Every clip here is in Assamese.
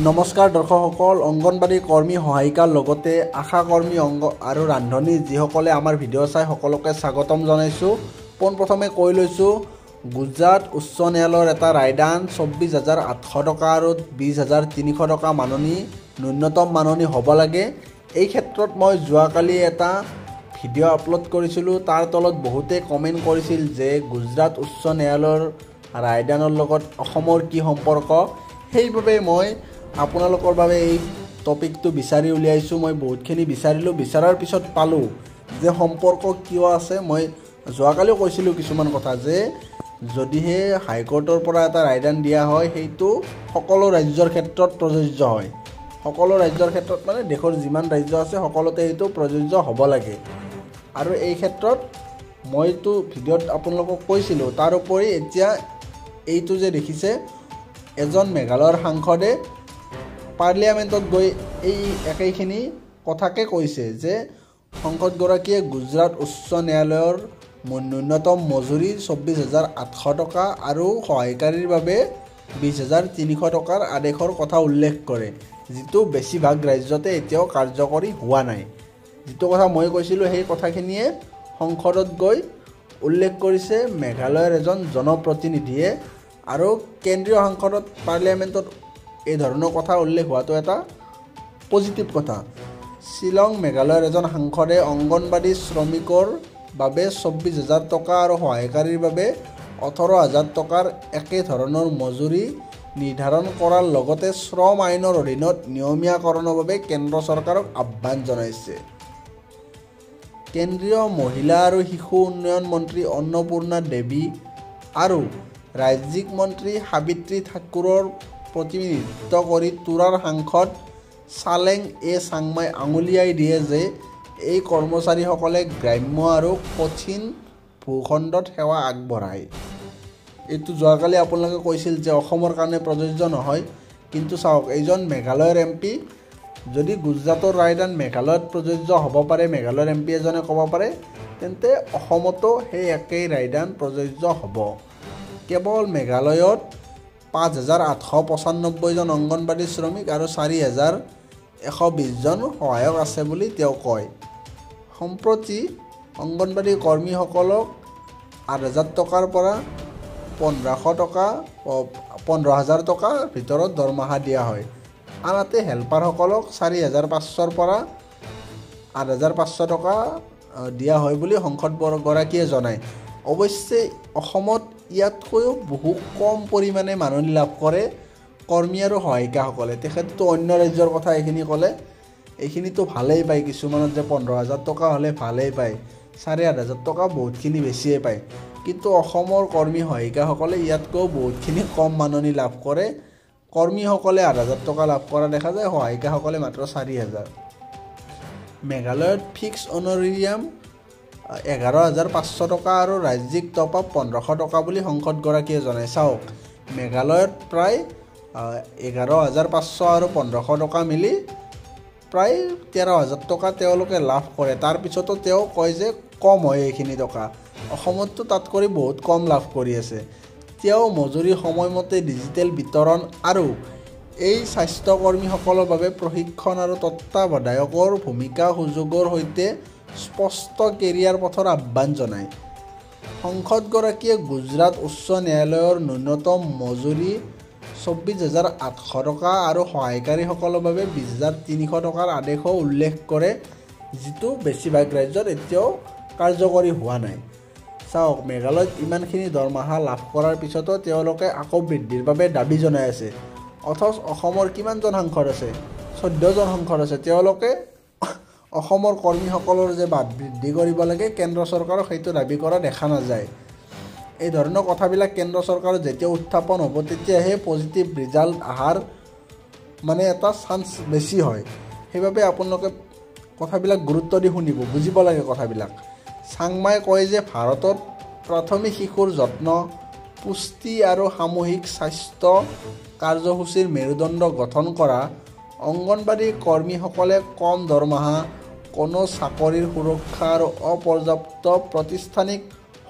নমস্কাৰ দৰ্শকসকল, অংগনবাড়ী কৰ্মী সহায়িকাৰ লগতে আশা কৰ্মী আৰু ৰান্ধনী যিসকলে আমাৰ ভিডিঅ' চাই সকলোকে স্বাগতম জনাইছোঁ। পোনপ্ৰথমে কৈ লৈছোঁ, গুজৰাট উচ্চ ন্যায়ালয়ৰ এটা ৰায়দান 24,800 টকা আৰু 20,300 টকা মাননি ন্যূনতম মাননি হ'ব লাগে। এই ক্ষেত্ৰত মই যোৱাকালি এটা ভিডিঅ' আপলোড কৰিছিলোঁ। তাৰ তলত বহুতে কমেণ্ট কৰিছিল যে গুজৰাট উচ্চ ন্যায়ালয়ৰ ৰায়দানৰ লগত অসমৰ কি সম্পৰ্ক। সেইবাবে মই আপোনালোকৰ বাবে এই টপিকটো বিচাৰি উলিয়াইছোঁ। মই বহুতখিনি বিচাৰিলোঁ, বিচাৰাৰ পিছত পালোঁ যে সম্পৰ্ক কিয় আছে। মই যোৱাকালিও কৈছিলোঁ কিছুমান কথা যে যদিহে হাইকোৰ্টৰ পৰা এটা ৰায়দান দিয়া হয় সেইটো সকলো ৰাজ্যৰ ক্ষেত্ৰত প্ৰযোজ্য হয়। সকলো ৰাজ্যৰ ক্ষেত্ৰত মানে দেশৰ যিমান ৰাজ্য আছে সকলোতে এইটো প্ৰযোজ্য হ'ব লাগে। আৰু এই ক্ষেত্ৰত মইতো ভিডিঅ'ত আপোনালোকক কৈছিলোঁ। তাৰোপৰি এতিয়া এইটো যে দেখিছে, এজন মেঘালয়ৰ সাংসদে পাৰ্লিয়ামেণ্টত গৈ এই একেইখিনি কথাকে কৈছে যে সাংসদগৰাকীয়ে গুজৰাট উচ্চ ন্যায়ালয়ৰ ন্যূনতম মজুৰি 24,800 টকা আৰু সহায়কাৰীৰ বাবে 20,300 টকাৰ আদেশৰ কথা উল্লেখ কৰে, যিটো বেছিভাগ ৰাজ্যতে এতিয়াও কাৰ্যকৰী হোৱা নাই। যিটো কথা মই কৈছিলোঁ সেই কথাখিনিয়ে সংসদত গৈ উল্লেখ কৰিছে মেঘালয়ৰ এজন জনপ্ৰতিনিধিয়ে। আৰু কেন্দ্ৰীয় সাংসদত পাৰ্লিয়ামেণ্টত এই ধৰণৰ কথা উল্লেখ হোৱাটো এটা পজিটিভ কথা। শ্বিলং মেঘালয়ৰ এজন সাংসদে অংগনবাড়ী শ্ৰমিকৰ বাবে 24,000 টকা আৰু সহায়কাৰীৰ বাবে 18,000 টকাৰ একেধৰণৰ মজুৰি নিৰ্ধাৰণ কৰাৰ লগতে শ্ৰম আইনৰ অধীনত নিয়মীয়াকৰণৰ বাবে কেন্দ্ৰ চৰকাৰক আহ্বান জনাইছে। কেন্দ্ৰীয় মহিলা আৰু শিশু উন্নয়ন মন্ত্ৰী অন্নপূৰ্ণা দেৱী আৰু ৰাজ্যিক মন্ত্ৰী সাবিত্ৰী ঠাকুৰৰ প্ৰতিনিধিত্ব কৰি তুৰাৰ সাংসদ চালেং চাংমাই আঙুলিয়াই দিয়ে যে এই কৰ্মচাৰীসকলে গ্ৰাম্য আৰু কঠিন ভূখণ্ডত সেৱা আগবঢ়ায়। এইটো যোৱাকালি আপোনালোকে কৈছিল যে অসমৰ কাৰণে প্ৰযোজ্য নহয়, কিন্তু চাওক, এইজন মেঘালয়ৰ MP, যদি গুজৰাটৰ ৰায়দান মেঘালয়ত প্ৰযোজ্য হ'ব পাৰে, মেঘালয়ৰ MP এজনে ক'ব পাৰে, তেন্তে অসমতো সেই একেই ৰায়দান প্ৰযোজ্য হ'ব। কেৱল মেঘালয়ত 5,895 জন অংগনবাড়ী শ্ৰমিক আৰু 4,120 জন সহায়ক আছে বুলি তেওঁ কয়। সম্প্ৰতি অংগনবাড়ী কৰ্মীসকলক 8,000 টকাৰ পৰা 15,000 টকাৰ ভিতৰত দৰমহা দিয়া হয়। আনহাতে হেল্পাৰসকলক 4,500ৰ পৰা 8,500 টকা দিয়া হয় বুলি সাংসদগৰাকীয়ে জনায়। অৱশ্যে অসমত ইয়াতকৈও বহু কম পৰিমাণে মাননি লাভ কৰে কৰ্মী আৰু সহায়িকাসকলে। তেখেততো অন্য ৰাজ্যৰ কথা এইখিনি ক'লে, এইখিনিতো ভালেই পায়। কিছুমানত যে 15,000 টকা হ'লে ভালেই পায়, 8,500 টকা বহুতখিনি বেছিয়ে পায়। কিন্তু অসমৰ কৰ্মী সহায়িকাসকলে ইয়াতকৈও বহুতখিনি কম মাননি লাভ কৰে। কৰ্মীসকলে 8,000 টকা লাভ কৰা দেখা যায়, সহায়িকাসকলে মাত্ৰ 4,000। মেঘালয়ত ফিক্স অনৰেৰিয়াম 11,500 টকা আৰু ৰাজ্যিক টপ আপ 1,500 টকা বুলি সাংসদগৰাকীয়ে জনায়। চাওক, মেঘালয়ত প্ৰায় 11,500 আৰু 1,500 টকা মিলি প্ৰায় 13,000 টকা তেওঁলোকে লাভ কৰে। তাৰপিছতো তেওঁ কয় যে কম হয় এইখিনি টকা। অসমততো তাত কৰি বহুত কম লাভ কৰি আছে। তেওঁ মজুৰি সময়মতে ডিজিটেল বিতৰণ আৰু এই স্বাস্থ্যকৰ্মীসকলৰ বাবে প্ৰশিক্ষণ আৰু তত্ত্বাৱধায়কৰ ভূমিকা সুযোগৰ সৈতে স্পষ্ট কেৰিয়াৰ পথৰ আহ্বান জনায়। সাংসদগৰাকীয়ে গুজৰাট উচ্চ ন্যায়ালয়ৰ ন্যূনতম মজুৰি 24,800 টকা আৰু সহায়কাৰীসকলৰ বাবে 20,300 টকাৰ আদেশো উল্লেখ কৰে, যিটো বেছিভাগ ৰাজ্যত এতিয়াও কাৰ্যকৰী হোৱা নাই। চাওক, মেঘালয়ত ইমানখিনি দৰমহা লাভ কৰাৰ পিছতো তেওঁলোকে আকৌ বৃদ্ধিৰ বাবে দাবী জনাই আছে। অথচ অসমৰ কিমানজন সাংসদ আছে? 14 জন সাংসদ আছে। তেওঁলোকে অসমৰ কৰ্মীসকলৰ যে বৃদ্ধি কৰিব লাগে, কেন্দ্ৰ চৰকাৰক সেইটো দাবী কৰা দেখা নাযায়। এই ধৰণৰ কথাবিলাক কেন্দ্ৰ চৰকাৰৰ যেতিয়া উত্থাপন হ'ব তেতিয়াহে পজিটিভ ৰিজাল্ট অহাৰ মানে এটা চান্স বেছি হয়। সেইবাবে আপোনালোকে কথাবিলাক গুৰুত্ব দি শুনিব, বুজিব লাগে কথাবিলাক। চাংমাই কয় যে ভাৰতত প্ৰাথমিক শিশুৰ যত্ন, পুষ্টি আৰু সামূহিক স্বাস্থ্য কাৰ্যসূচীৰ মেৰুদণ্ড গঠন কৰা অংগনবাড়ী কৰ্মীসকলে কম দৰমহা, কোনো চাকৰিৰ সুৰক্ষা আৰু অপৰ্যাপ্ত প্ৰতিষ্ঠানিক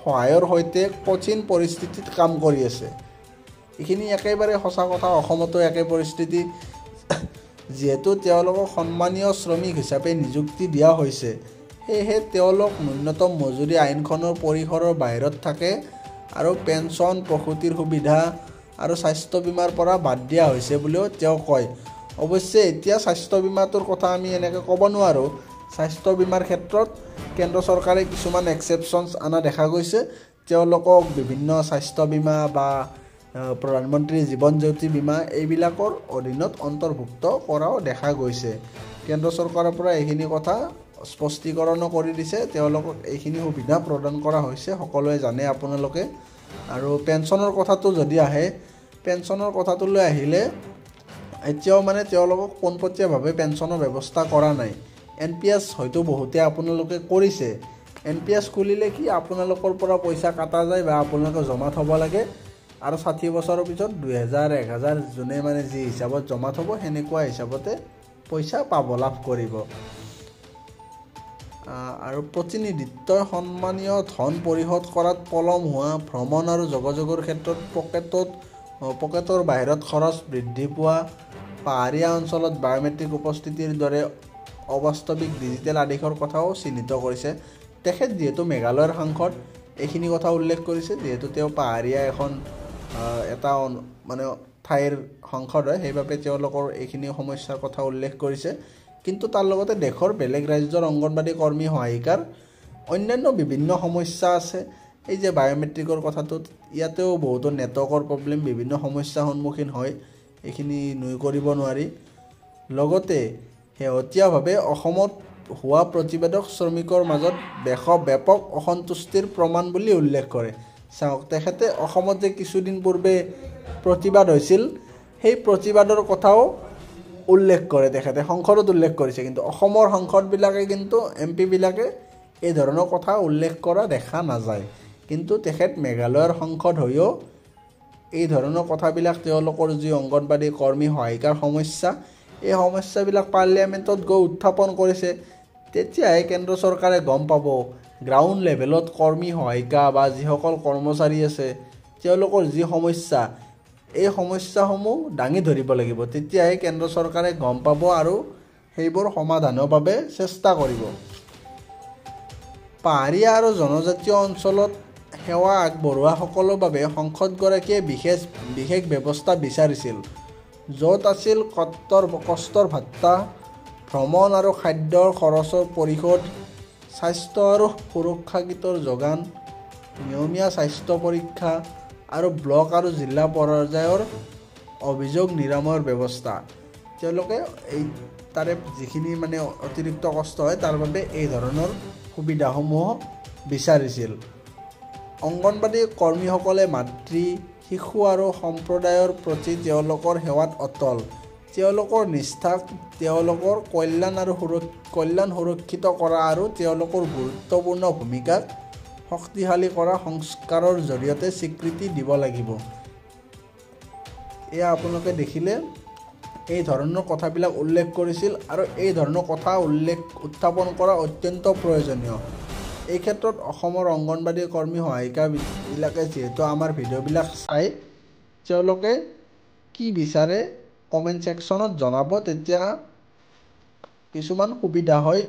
সহায়ৰ সৈতে কঠিন পৰিস্থিতিত কাম কৰি আছে। এইখিনি একেবাৰে সঁচা কথা। অসমতো একে পৰিস্থিতি যিহেতু তেওঁলোকক সন্মানীয় শ্ৰমিক হিচাপে নিযুক্তি দিয়া হৈছে, সেয়েহে তেওঁলোক ন্যূনতম মজুৰি আইনখনৰ পৰিসৰৰ বাহিৰত থাকে আৰু পেঞ্চন, প্ৰসূতিৰ সুবিধা আৰু স্বাস্থ্য বীমাৰ পৰা বাদ দিয়া হৈছে বুলিও তেওঁ কয়। অৱশ্যে এতিয়া স্বাস্থ্য বীমাটোৰ কথা আমি এনেকৈ ক'ব নোৱাৰোঁ। স্বাস্থ্য বীমাৰ ক্ষেত্ৰত কেন্দ্ৰ চৰকাৰে কিছুমান এক্সেপশ্যনছ অনা দেখা গৈছে। তেওঁলোকক বিভিন্ন স্বাস্থ্য বীমা বা প্ৰধানমন্ত্ৰী জীৱন জ্যোতি বীমা এইবিলাকৰ অধীনত অন্তৰ্ভুক্ত কৰাও দেখা গৈছে। কেন্দ্ৰ চৰকাৰৰ পৰা এইখিনি কথা স্পষ্টীকৰণো কৰি দিছে, তেওঁলোকক এইখিনি সুবিধা প্ৰদান কৰা হৈছে, সকলোৱে জানে আপোনালোকে। আৰু পেঞ্চনৰ কথাটো যদি আহে, পেঞ্চনৰ কথাটোলৈ আহিলে এতিয়াও তেওঁলোকক পোনপটীয়াভাৱে পেঞ্চনৰ ব্যৱস্থা কৰা নাই। NPS হয়তো বহুতে আপোনালোকে কৰিছে। NPS খুলিলে কি আপোনালোকৰ পৰা পইচা কাটা যায় বা আপোনালোকে জমা থ'ব লাগে আৰু 60 বছৰৰ পিছত 2000, 1000 যোনে যি হিচাপত জমা থ'ব সেনেকুৱা হিচাপতে পইচা লাভ কৰিব। আৰু প্ৰতিনিধিত্বই সন্মানীয় ধন পৰিশোধ কৰাত পলম হোৱা, ভ্ৰমণ আৰু যোগাযোগৰ ক্ষেত্ৰত পকেটৰ বাহিৰত খৰচ বৃদ্ধি পোৱা, পাহাৰীয়া অঞ্চলত বায়'মেট্ৰিক উপস্থিতিৰ দৰে অবাস্তৱিক ডিজিটেল আদেশৰ কথাও চিহ্নিত কৰিছে। তেখেত যিহেতু মেঘালয়ৰ সাংসদ, এইখিনি কথা উল্লেখ কৰিছে। যিহেতু তেওঁ পাহাৰীয়া এটা ঠাইৰ সাংসদ হয়, সেইবাবে তেওঁলোকৰ এইখিনি সমস্যাৰ কথা উল্লেখ কৰিছে। কিন্তু তাৰ লগতে দেশৰ বেলেগ ৰাজ্যৰ অংগনবাড়ী কৰ্মী সহায়িকাৰ অন্যান্য বিভিন্ন সমস্যা আছে। এই যে বায়'মেট্ৰিকৰ কথাটোত ইয়াতেও বহুতো নেটৱৰ্কৰ প্ৰব্লেম, বিভিন্ন সমস্যাৰ সন্মুখীন হয়, এইখিনি নুই কৰিব নোৱাৰি। লগতে শেহতীয়াভাৱে অসমত হোৱা প্ৰতিবাদক শ্ৰমিকৰ মাজত ব্যাপক অসন্তুষ্টিৰ প্ৰমাণ বুলি উল্লেখ কৰে। চাওক, তেখেতে অসমত যে কিছুদিন পূৰ্বে প্ৰতিবাদ হৈছিল, সেই প্ৰতিবাদৰ কথাও উল্লেখ কৰে, তেখেতে সংসদত উল্লেখ কৰিছে। কিন্তু অসমৰ সাংসদবিলাকে কিন্তু MP বিলাকে এই ধৰণৰ কথা উল্লেখ কৰা দেখা নাযায়। কিন্তু তেখেত মেঘালয়ৰ সাংসদ হৈও এই ধৰণৰ কথাবিলাক, তেওঁলোকৰ যি অংগনবাড়ী কৰ্মী সহায়িকাৰ সমস্যা, এই সমস্যাবিলাক পাৰ্লিয়ামেণ্টত গৈ উত্থাপন কৰিছে। তেতিয়াহে কেন্দ্ৰ চৰকাৰে গম পাব গ্ৰাউণ্ড লেভেলত কৰ্মী সহায়িকা বা যিসকল কৰ্মচাৰী আছে তেওঁলোকৰ যি সমস্যা, এই সমস্যাসমূহ দাঙি ধৰিব লাগিব। তেতিয়াহে কেন্দ্ৰ চৰকাৰে গম পাব আৰু সেইবোৰ সমাধানৰ বাবে চেষ্টা কৰিব। পাহাৰীয়া আৰু জনজাতীয় অঞ্চলত সেৱা আগবঢ়োৱাসকলৰ বাবে সাংসদগৰাকীয়ে বিশেষ ব্যৱস্থা বিচাৰিছিল, য'ত আছিল কষ্টৰ ভাত্তা, ভ্ৰমণ আৰু খাদ্যৰ খৰচৰ পৰিশোধ, স্বাস্থ্য আৰু সুৰক্ষা কিটৰ যোগান, নিয়মীয়া স্বাস্থ্য পৰীক্ষা আৰু ব্লক আৰু জিলা পৰ্যায়ৰ অভিযোগ নিৰাময়ৰ ব্যৱস্থা। তেওঁলোকে তাৰে যিখিনি অতিৰিক্ত কষ্ট হয় তাৰ বাবে এই ধৰণৰ সুবিধাসমূহ বিচাৰিছিল। অংগনবাড়ী কৰ্মীসকলে মাতৃ, শিশু আৰু সম্প্ৰদায়ৰ প্ৰতি তেওঁলোকৰ সেৱাত অটল। তেওঁলোকৰ নিষ্ঠাক তেওঁলোকৰ কল্যাণ সুৰক্ষিত কৰা আৰু তেওঁলোকৰ গুৰুত্বপূৰ্ণ ভূমিকাক শক্তিশালী কৰা সংস্কাৰৰ জৰিয়তে স্বীকৃতি দিব লাগিব। এয়া আপোনালোকে দেখিলে এই ধৰণৰ কথাবিলাক উল্লেখ কৰিছিল আৰু এই ধৰণৰ কথা উত্থাপন কৰা অত্যন্ত প্ৰয়োজনীয়। এই ক্ষেত্ৰত অসমৰ অংগনবাড়ী কৰ্মী সহায়িকাবিলাকে যিহেতু আমাৰ ভিডিঅ'বিলাক চাই, তেওঁলোকে কি বিচাৰে কমেণ্ট ছেকশ্যনত জনাব, তেতিয়া কিছুমান সুবিধা হয়